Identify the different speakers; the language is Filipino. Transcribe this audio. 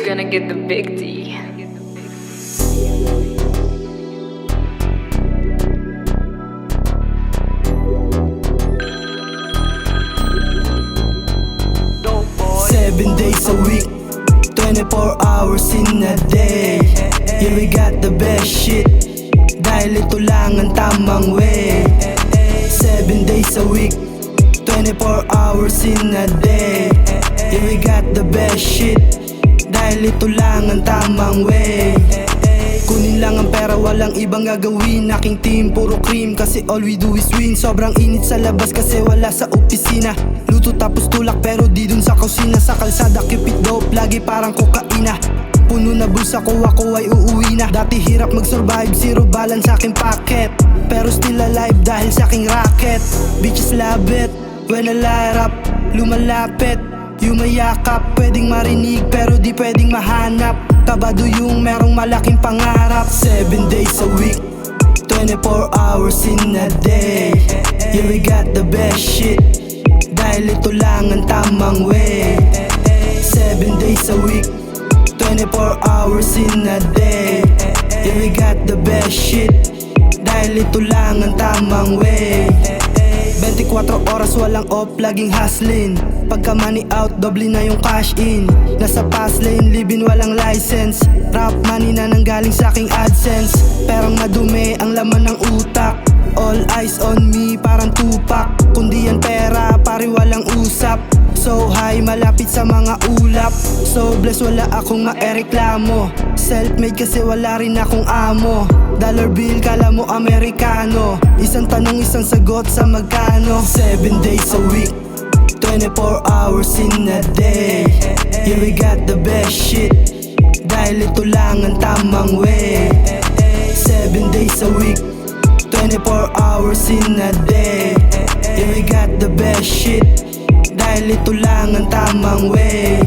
Speaker 1: gonna get the big D.
Speaker 2: Seven days a week, 24 hours in a day. Yeah, we got the best shit, dahil ito lang ang tamang way. 7 days a week, 24 hours in a day. Yeah, we got the best shit, dahil ito lang ang tamang way. Kunin lang ang pera, walang ibang gagawin. Aking team, puro cream, kasi all we do is win. Sobrang init sa labas kasi wala sa opisina. Luto tapos tulak pero di dun sa kusina. Sa kalsada, cupid dope, lagi parang kokaina. Puno na bulsa ko, ako ay uuwi na. Dati hirap mag-survive, zero balance sa aking pocket, pero still alive dahil sa aking racket. Bitches love it, when I light up, lumalapit, yumayakap. Pwedeng marinig pero di pwedeng mahanap. Kabado yung merong malaking pangarap. 7 days a week, 24 hours in a day. Yeah, we got the best shit, dahil ito lang ang tamang way. 7 days a week, 24 hours in a day. Yeah, we got the best shit, dahil ito lang ang tamang way. 24 oras walang off, laging hustling. Pagka money out, doble na yung cash in. Nasa fast lane, living walang license. Rap money na nanggaling sa aking AdSense. Perang madumi ang laman ng utak. All eyes on me, parang Tupac. Kundi yan pera, pare walang usap. So high, malapit sa mga ulap. So blessed, wala akong maereklamo. Self-made kasi wala rin akong amo. Dollar bill, kala mo Amerikano. Isang tanong, isang sagot sa magkano. 7 days a week, 24 hours in a day. Yeah, we got the best shit, dahil ito lang ang tamang way. 7 days a week, 24 hours in a day. Yeah, we got the best shit, dahil ito lang ang tamang way.